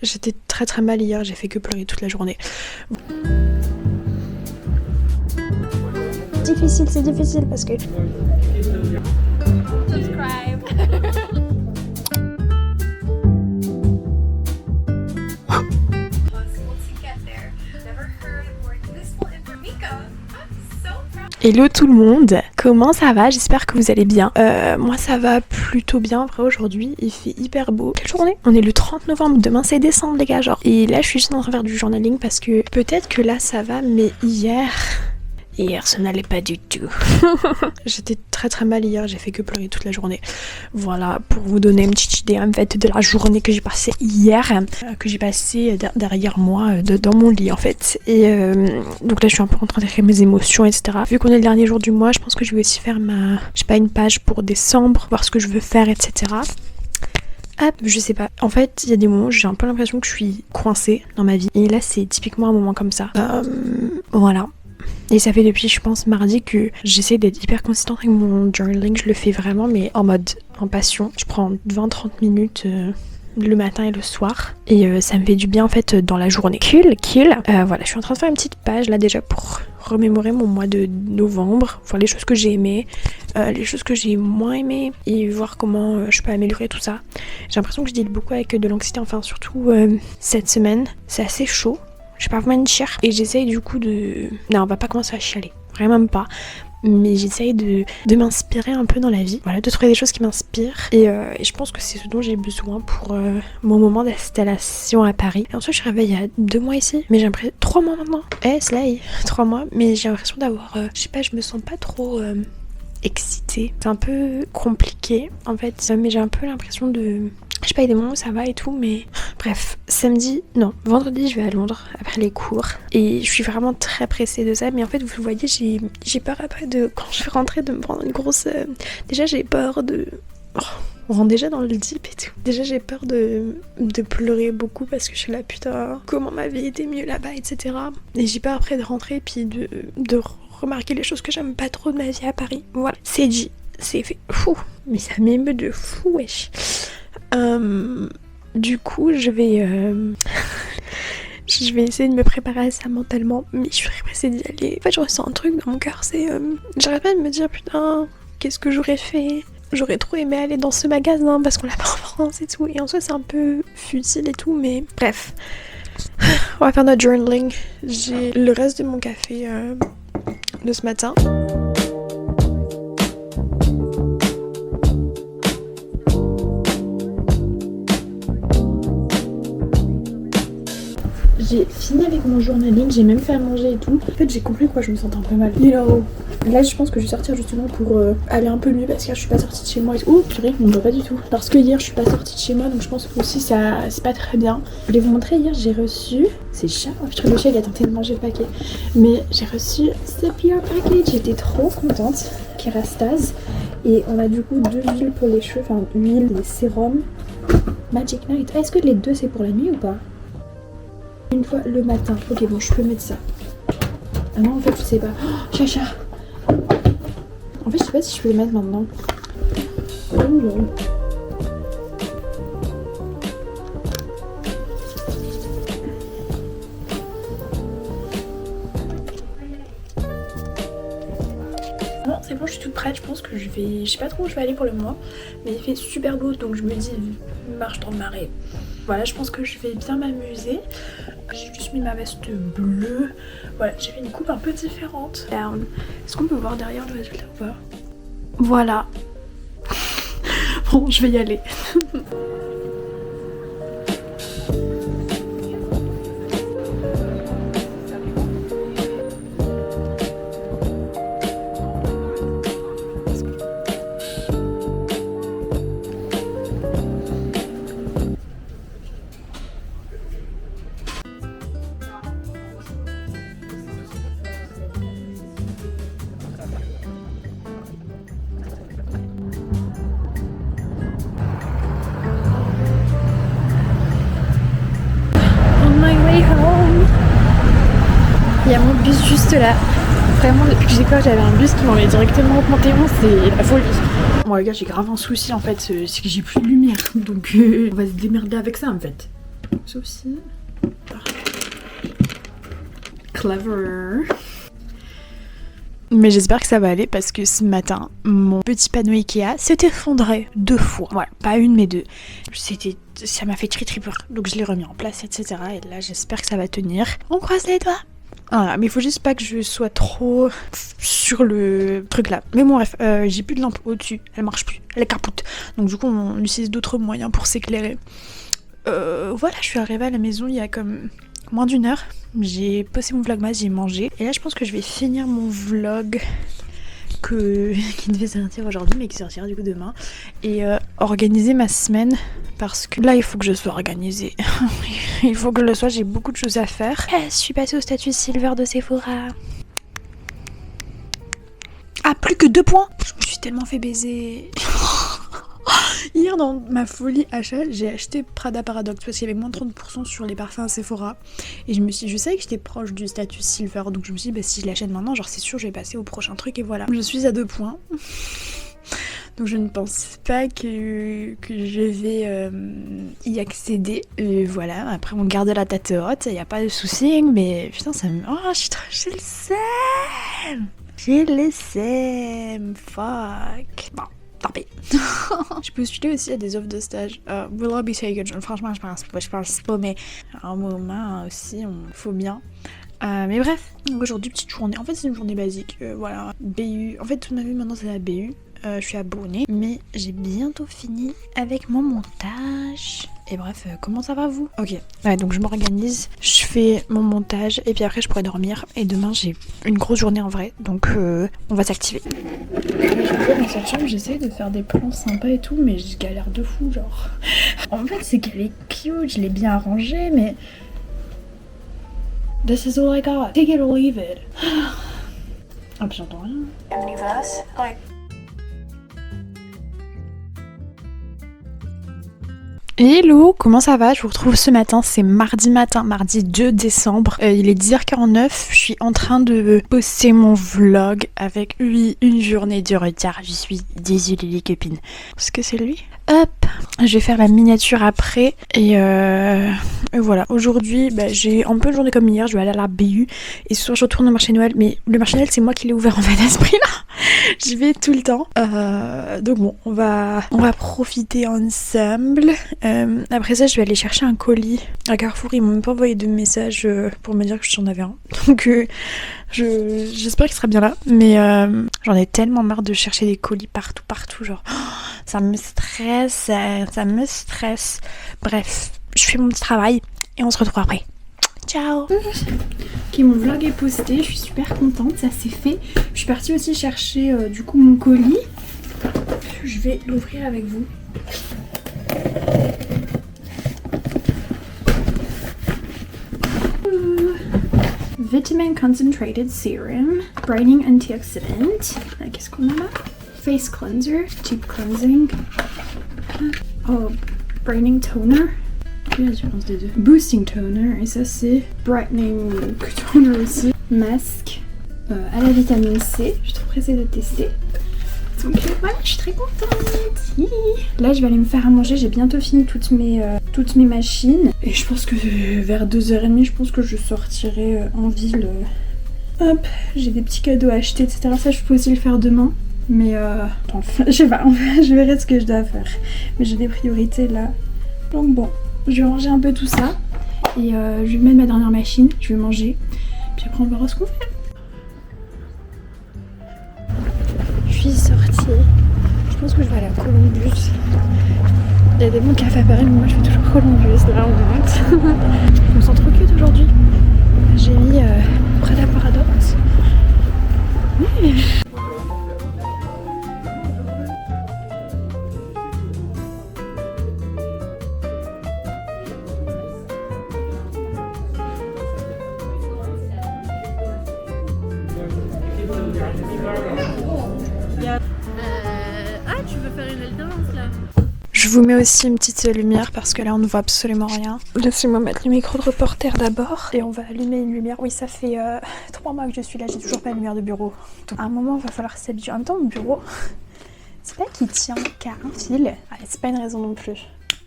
J'étais très mal hier, j'ai fait que pleurer toute la journée. Difficile, c'est difficile parce que... Subscribe. Hello tout le monde, comment ça va? J'espère que vous allez bien. Moi ça va plutôt bien, en vrai aujourd'hui il fait hyper beau. Quelle journée? On est le 30 novembre, demain c'est décembre les gars genre. Et là je suis juste en train de faire du journaling parce que peut-être que là ça va, mais hier ça n'allait pas du tout. J'étais très mal hier, j'ai fait que pleurer toute la journée. Voilà, pour vous donner une petite idée en fait de la journée que j'ai passée hier, que j'ai passée derrière moi, dans mon lit en fait. Et donc là je suis un peu en train d'écrire mes émotions, etc. Vu qu'on est le dernier jour du mois, je pense que je vais aussi faire je sais pas, une page pour décembre, voir ce que je veux faire, etc. Ah, je sais pas. En fait, il y a des moments où j'ai un peu l'impression que je suis coincée dans ma vie. Et là, c'est typiquement un moment comme ça. Voilà. Et ça fait depuis, je pense, mardi que j'essaie d'être hyper consistante avec mon journaling. Je le fais vraiment, mais en passion. Je prends 20-30 minutes le matin et le soir. Et ça me fait du bien, en fait, dans la journée. Voilà, je suis en train de faire une petite page, là, déjà, pour remémorer mon mois de novembre. Voir les choses que j'ai aimées, les choses que j'ai moins aimées. Et voir comment je peux améliorer tout ça. J'ai l'impression que je deal beaucoup avec de l'anxiété. Enfin, surtout cette semaine. C'est assez chaud. Je vais pas vous mentir. Et j'essaye du coup de... Non, on va pas commencer à chialer. Vraiment pas. Mais j'essaye de m'inspirer un peu dans la vie. Voilà, de trouver des choses qui m'inspirent. Et je pense que c'est ce dont j'ai besoin pour mon moment d'installation à Paris. Et ensuite, je suis arrivée il y a 2 mois ici. Mais j'ai l'impression... 3 mois maintenant. Slay 3 mois. Mais j'ai l'impression d'avoir... je sais pas, je me sens pas trop... excitée. C'est un peu compliqué en fait. Mais j'ai un peu l'impression de... Je sais pas, il y a des moments où ça va et tout, mais bref, vendredi je vais à Londres après les cours et je suis vraiment très pressée de ça, mais en fait vous voyez j'ai peur après quand je vais rentrer de me prendre une grosse... Déjà j'ai peur de... on rentre déjà dans le deep et tout. Déjà j'ai peur de pleurer beaucoup parce que je suis là putain, comment ma vie était mieux là-bas, etc. Et j'ai peur après de rentrer puis de remarquer les choses que j'aime pas trop de ma vie à Paris. Voilà, c'est dit, c'est fait. Fou, mais ça m'émeut de fou, wesh. Du coup, je vais essayer de me préparer à ça mentalement, mais je suis très pressée d'y aller. En fait, je ressens un truc dans mon cœur, c'est... j'arrête pas de me dire, putain, qu'est-ce que j'aurais fait? J'aurais trop aimé aller dans ce magasin parce qu'on l'a pas en France et tout. Et en soi, c'est un peu futile et tout, mais bref. On va faire notre journaling. J'ai le reste de mon café de ce matin. J'ai fini avec mon journaling, j'ai même fait à manger et tout. En fait, j'ai compris pourquoi je me sentais un peu mal. Là, je pense que je vais sortir justement pour aller un peu mieux parce que je suis pas sortie de chez moi et tout. Oh purée, on me voit pas du tout. Parce que hier, je suis pas sortie de chez moi, donc je pense que aussi ça c'est pas très bien. Je voulais vous montrer, hier, j'ai reçu... C'est chat. Oh putain, le chat, il a tenté de manger le paquet. Mais j'ai reçu ce PR package. J'étais trop contente. Kerastase. Et on a du coup 2 huiles pour les cheveux, enfin huile et sérum. Magic Night. Est-ce que les deux c'est pour la nuit ou pas? Une fois le matin. Ok, bon, je peux mettre ça. Ah non, en fait, je sais pas. Oh, chacha. En fait, je sais pas si je peux les mettre maintenant. Oh, non. Bon, c'est bon, je suis toute prête. Je pense que je sais pas trop où je vais aller pour le mois. Mais il fait super beau, donc je me dis, marche dans le marais. Voilà, je pense que je vais bien m'amuser. J'ai juste mis ma veste bleue. Voilà, j'ai fait une coupe un peu différente. Est-ce qu'on peut voir derrière le résultat ou pas? Voilà. Bon, je vais y aller. Il y a mon bus juste là. Vraiment, depuis que j'ai peur, j'avais un bus qui m'emmène directement au Panthéon, c'est la folie. Bon les gars, j'ai grave un souci en fait, c'est que j'ai plus de lumière, donc on va se démerder avec ça en fait. sauf si... Clever. Mais j'espère que ça va aller parce que ce matin, mon petit panneau Ikea s'est effondré 2 fois. Voilà, pas une mais 2. Ça m'a fait tri peur. Donc je l'ai remis en place, etc. Et là, j'espère que ça va tenir. On croise les doigts. Voilà, mais il faut juste pas que je sois trop sur le truc là. Mais bon, bref, j'ai plus de lampe au-dessus. Elle marche plus. Elle est capote. Donc du coup, on utilise d'autres moyens pour s'éclairer. Voilà, je suis arrivée à la maison il y a comme moins d'1 heure. J'ai posté mon vlogmas, j'ai mangé. Et là, je pense que je vais finir mon vlog qui devait sortir aujourd'hui, mais qui sortira du coup demain. Et organiser ma semaine. Parce que là, il faut que je sois organisée. Il faut que je le sois, j'ai beaucoup de choses à faire. Je suis passée au statut silver de Sephora. Ah, plus que 2 points. Je me suis tellement fait baiser. Hier, dans ma folie achat, j'ai acheté Prada Paradoxe parce qu'il y avait moins de 30% sur les parfums Sephora. Et je savais que j'étais proche du statut silver. Donc je me suis dit, bah, si je l'achète maintenant, genre c'est sûr, je vais passer au prochain truc et voilà. Je suis à 2 points. Donc je ne pense pas que je vais y accéder. Voilà, après on garde la tête haute, il n'y a pas de souci, mais putain ça me... Oh, j'ai le seum. J'ai le seum, fuck. Bon, tant pis. Je peux postuler aussi à des offres de stage. Will I be taken? Franchement, je pense pas, mais à un moment aussi, il faut bien. Mais bref, aujourd'hui, petite journée. En fait, c'est une journée basique. Voilà, BU. En fait, toute ma vie maintenant, c'est la BU. Je suis abonnée, mais j'ai bientôt fini avec mon montage. Et bref, comment ça va vous? Ok, ouais, donc je m'organise, je fais mon montage et puis après je pourrai dormir. Et demain j'ai une grosse journée en vrai, donc on va s'activer. Dans cette chambre, j'essaye de faire des plans sympas et tout, mais je galère de fou, genre. En fait, c'est qu'elle est cute, je l'ai bien arrangée, mais... This is all I got. Take it or leave it. Ah, puis j'entends rien. Universe, like... Hello, comment ça va? Je vous retrouve ce matin, c'est mardi matin, mardi 2 décembre. Il est 10h49, je suis en train de poster mon vlog avec une journée de retard. Je suis désolée les copines. Est-ce que c'est lui? Hop, je vais faire la miniature après et voilà. Aujourd'hui, j'ai un peu une journée comme hier, je vais aller à la BU et ce soir je retourne au marché Noël. Mais le marché Noël, c'est moi qui l'ai ouvert en fait à ce prix-là. J'y vais tout le temps. Donc bon, on va profiter ensemble. Après ça, je vais aller chercher un colis à Carrefour. Ils m'ont même pas envoyé de message pour me dire que j'en avais un. Donc j'espère qu'il sera bien là. Mais j'en ai tellement marre de chercher des colis partout. Genre, ça me stresse, ça me stresse. Bref, je fais mon petit travail et on se retrouve après. Ciao. Ok, mon vlog est posté, je suis super contente, ça s'est fait. Je suis partie aussi chercher du coup mon colis. Je vais l'ouvrir avec vous. Vitamin Concentrated Serum, Brightening Antioxidant. Qu'est-ce qu'on a là? Face Cleanser, Deep Cleansing. Oh, Brightening Toner. Quelle est la différence des deux? Boosting Toner, et ça c'est Brightening Toner aussi. Masque à la vitamine C, je suis trop pressée de tester. Donc voilà, je suis très contente. Là je vais aller me faire à manger, j'ai bientôt fini toutes mes machines. Et je pense que vers 2h30, je pense que je sortirai en ville. Hop, j'ai des petits cadeaux à acheter, etc. Ça je peux aussi le faire demain. Mais attends, je sais pas, je verrai ce que je dois faire. Mais j'ai des priorités là. Donc bon, je vais ranger un peu tout ça. Et je vais mettre ma dernière machine, je vais manger. Puis après on verra ce qu'on fait. Je suis sortie. Je pense que je vais aller à Columbus. Il y a des bons cafés à Paris, mais moi je fais toujours Columbus. Là, on monte. Je me sens trop cute aujourd'hui. J'ai mis Prada Paradoxe. Oui. Ah, tu veux faire une aile d'avance là? Je vous mets aussi une petite lumière parce que là on ne voit absolument rien. Laissez-moi mettre le micro de reporter d'abord et on va allumer une lumière. Oui, ça fait 3 mois que je suis là, j'ai toujours pas de lumière de bureau. Donc à un moment il va falloir s'habituer. En même temps mon bureau, c'est pas qu'il tient qu'à un fil. Allez, c'est pas une raison non plus.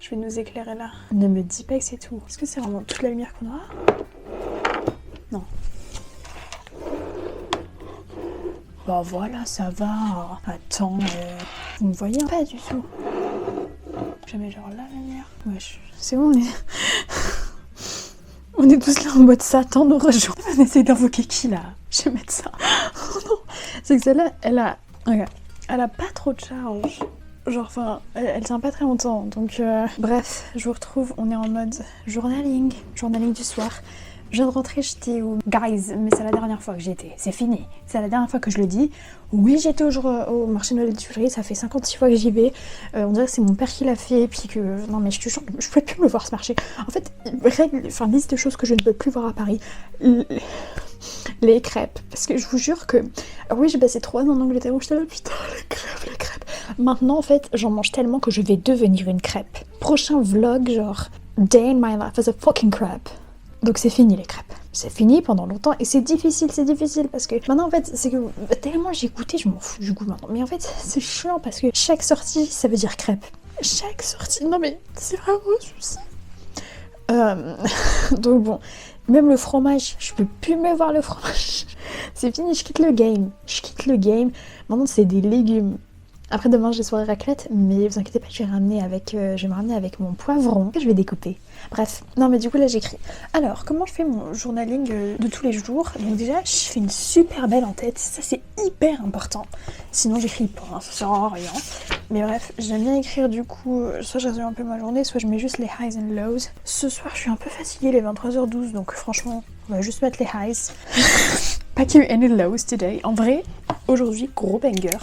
Je vais nous éclairer là. Ne me dis pas que c'est tout. Est-ce que c'est vraiment toute la lumière qu'on aura? Non. Bah voilà, ça va. Attends, vous me voyez? Pas du tout. Jamais genre là la lumière. Wesh, c'est bon, on est tous là en mode Satan nous rejoint. On essaie d'invoquer qui là? Je vais mettre ça. Oh non. C'est que celle-là, regarde, elle a pas trop de charge. Genre, enfin, elle tient pas très longtemps. Donc, bref, je vous retrouve. On est en mode journaling du soir. Je viens de rentrer, j'étais où? Guys, mais c'est la dernière fois que j'y étais. C'est fini. C'est la dernière fois que je le dis. Oui, j'étais au marché de Noël de Tuileries. Ça fait 56 fois que j'y vais. On dirait que c'est mon père qui l'a fait. Et puis que. Non, mais je te jure, je peux plus me voir ce marché. En fait, liste de choses que je ne peux plus voir à Paris. Les crêpes. Parce que je vous jure que. Oui, j'ai passé 3 ans en Angleterre où j'étais là. Putain, les crêpes. Maintenant, en fait, j'en mange tellement que je vais devenir une crêpe. Prochain vlog, genre. Day in my life as a fucking crêpe. Donc c'est fini les crêpes. C'est fini pendant longtemps et c'est difficile parce que maintenant en fait c'est que tellement j'ai goûté, je m'en fous du goût maintenant. Mais en fait c'est chiant parce que chaque sortie ça veut dire crêpe. Chaque sortie, non mais c'est vraiment un souci. Donc bon, même le fromage, je peux plus me voir le fromage. C'est fini, je quitte le game. Maintenant c'est des légumes. Après demain j'ai soirée raclette, mais vous inquiétez pas, je vais me ramener avec mon poivron que je vais découper. Bref, non mais du coup là j'écris. Alors, comment je fais mon journaling de tous les jours? Donc déjà, je fais une super belle en-tête, ça c'est hyper important. Sinon j'écris pas, hein, ça sert à rien. Mais bref, j'aime bien écrire du coup, soit je résume un peu ma journée, soit je mets juste les highs and lows. Ce soir je suis un peu fatiguée, il est 23h12, donc franchement, on va juste mettre les highs. Pas qu'il y ait any lows today. En vrai, aujourd'hui, gros banger.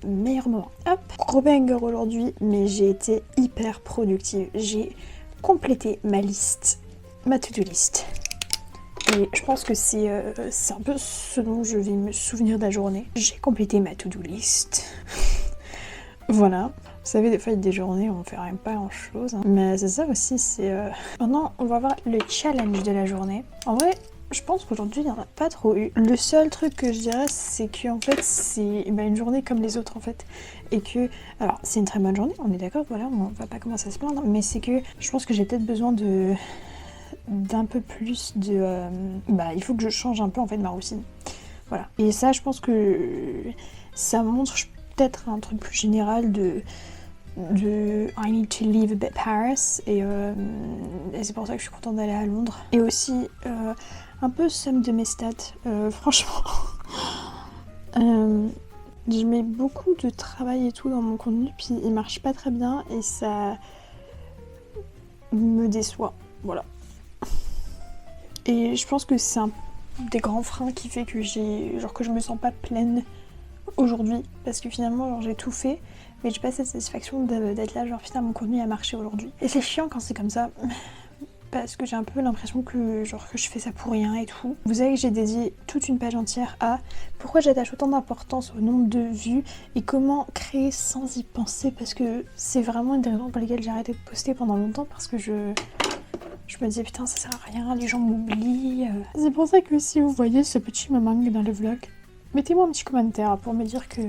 Meilleur moment. Hop, gros banger aujourd'hui, mais j'ai été hyper productive. J'ai complété ma liste, ma to-do list. Et je pense que c'est un peu ce dont je vais me souvenir de la journée. J'ai complété ma to-do list. Voilà. Vous savez, des fois, il y a des journées où on fait pas grand-chose. Hein. Mais c'est ça aussi, c'est... Maintenant, on va voir le challenge de la journée. En vrai, je pense qu'aujourd'hui, il n'y en a pas trop eu. Le seul truc que je dirais, c'est qu'en fait, c'est une journée comme les autres, en fait. Et que... Alors, c'est une très bonne journée, on est d'accord, voilà, on va pas commencer à se plaindre. Mais c'est que je pense que j'ai peut-être besoin d'un peu plus de... il faut que je change un peu, en fait, ma routine. Voilà. Et ça, je pense que ça montre peut-être un truc plus général de I need to leave a bit Paris et c'est pour ça que je suis contente d'aller à Londres. Et aussi un peu somme de mes stats, franchement. Je mets beaucoup de travail et tout dans mon contenu, puis il marche pas très bien et ça me déçoit, voilà. Et je pense que c'est un des grands freins qui fait que que je me sens pas pleine aujourd'hui, parce que finalement j'ai tout fait, mais j'ai pas cette satisfaction d'être là, genre putain mon contenu a marché aujourd'hui. Et c'est chiant quand c'est comme ça, parce que j'ai un peu l'impression que je fais ça pour rien et tout. Vous savez que j'ai dédié toute une page entière à pourquoi j'attache autant d'importance au nombre de vues et comment créer sans y penser, parce que c'est vraiment une des raisons pour lesquelles j'ai arrêté de poster pendant longtemps, parce que je me disais putain ça sert à rien, les gens m'oublient. C'est pour ça que si vous voyez ce petit moment dans le vlog, mettez-moi un petit commentaire pour me dire que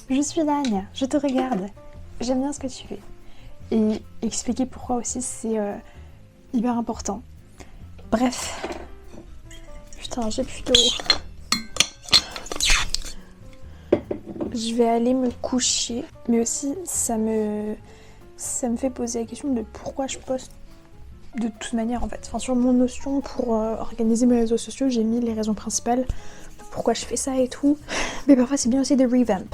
je suis là, Anya, je te regarde, j'aime bien ce que tu fais. Et expliquer pourquoi aussi c'est hyper important. Bref. Putain, j'ai plus d'eau. Je vais aller me coucher, mais aussi ça me fait poser la question de pourquoi je poste de toute manière en fait. Enfin, sur mon notion pour organiser mes réseaux sociaux, j'ai mis les raisons principales de pourquoi je fais ça et tout. Mais parfois c'est bien aussi de revamp.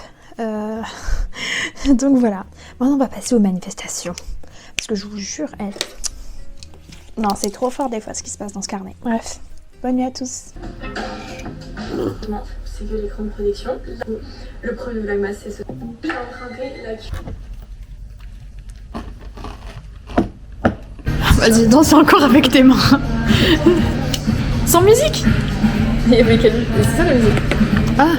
Donc voilà. Maintenant on va passer aux manifestations. Parce que je vous jure, non, c'est trop fort des fois ce qui se passe dans ce carnet. Bref, bonne nuit à tous. C'est que l'écran de protection. Le premier vlogmas, c'est ce. J'ai emprunté la... Vas-y, danse encore avec tes mains. Sans musique. Mais c'est ça la musique. Ah.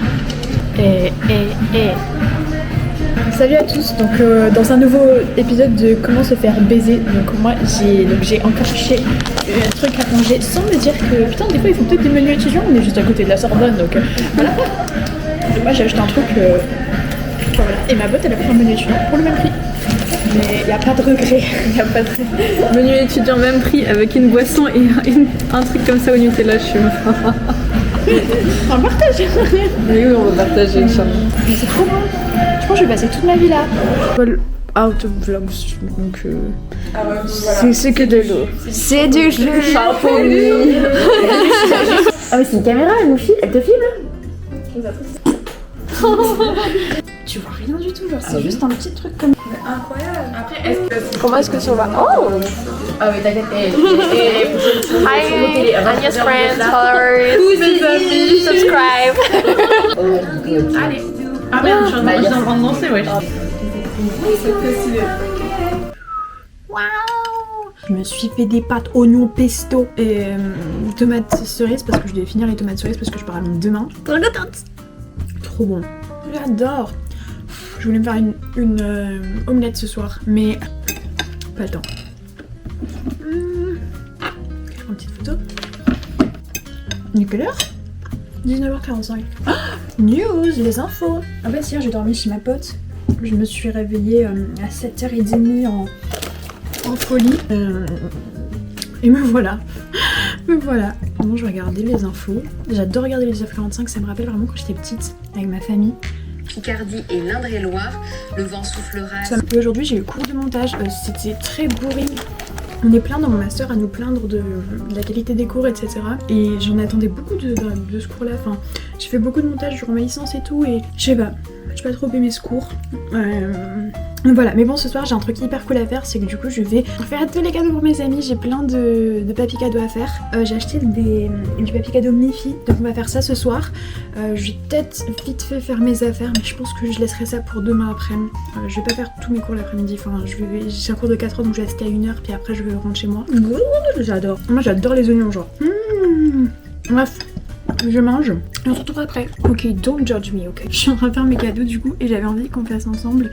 Salut à tous, donc dans un nouveau épisode de comment se faire baiser. Donc moi j'ai encore cherché un truc à manger sans me dire que putain des fois ils font peut-être des menus étudiants, on est juste à côté de la Sorbonne donc voilà. Et moi j'ai acheté un truc voilà. Et ma boîte elle a pris un menu étudiant pour le même prix. Mais y a pas de regret. Y a pas de... Menu étudiant même prix avec une boisson et un truc comme ça au Nutella, je suis On va partager. Mais oui, on va partager, Inch'Allah. Mais c'est trop bon. Je pense que je vais passer toute ma vie là. Out of vlogs, donc c'est que de l'eau. C'est du jeu. Ah mais c'est une caméra, elle nous filme, elle te filme. Tu vois rien du tout, genre c'est juste un petit truc comme. Incroyable. Après, est-ce que... Comment est-ce que ça va? Oh! Ah oui, t'inquiète. Hi, Agnes friends, followers, amis, subscribe. Allez. Ah merde, je suis en train de danser, ouais. Waouh! Je me suis fait des pâtes oignons pesto et tomates cerises parce que je devais finir les tomates cerises parce que je pars à mine demain. Trop bon. J'adore. Je voulais me faire une omelette ce soir, mais pas le temps. Une petite photo. Il est quelle heure? 19h45. Oh, news, les infos. Ah bah si, hier j'ai dormi chez ma pote. Je me suis réveillée à 7h30 en folie. Et me voilà. Me voilà. Bon, je regardais les infos. J'adore regarder les 10h45, ça me rappelle vraiment quand j'étais petite avec ma famille. Picardie et l'Indre-et-Loire, le vent soufflera. Aujourd'hui j'ai eu cours de montage, c'était très boring. On est plein dans mon master à nous plaindre de la qualité des cours, etc. Et j'en attendais beaucoup de ce cours-là. Enfin, j'ai fait beaucoup de montage durant ma licence et tout, et je sais pas trop aimé ce cours. Donc voilà, mais bon, ce soir j'ai un truc hyper cool à faire, c'est que du coup je vais faire tous les cadeaux pour mes amis. J'ai plein de papiers cadeaux à faire. J'ai acheté du papier cadeau Mifi, donc on va faire ça ce soir. Je vais peut-être vite fait faire mes affaires, mais je pense que je laisserai ça pour demain après-midi. Je vais pas faire tous mes cours l'après-midi, enfin j'ai un cours de 4h donc je vais rester à 1h, puis après je vais rentrer chez moi. J'adore. Moi j'adore les oignons, genre. Bref. Je mange et on se retrouve après. Ok, don't judge me, ok. Je suis en train de faire mes cadeaux du coup et j'avais envie qu'on fasse ensemble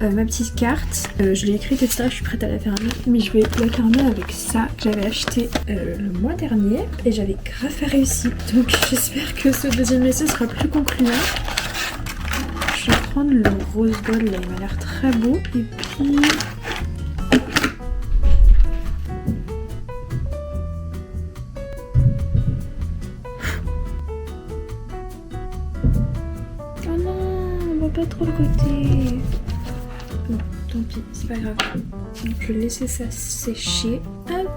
ma petite carte. Je l'ai écrite etc, je suis prête à la fermer. Mais je vais la fermer avec ça que j'avais acheté le mois dernier et j'avais grave réussi. Donc j'espère que ce deuxième essai sera plus concluant. Je vais prendre le rose gold là, il m'a l'air très beau. Et puis... pas trop le côté. Bon, tant pis, c'est pas grave. Donc, je vais laisser ça sécher. Hop.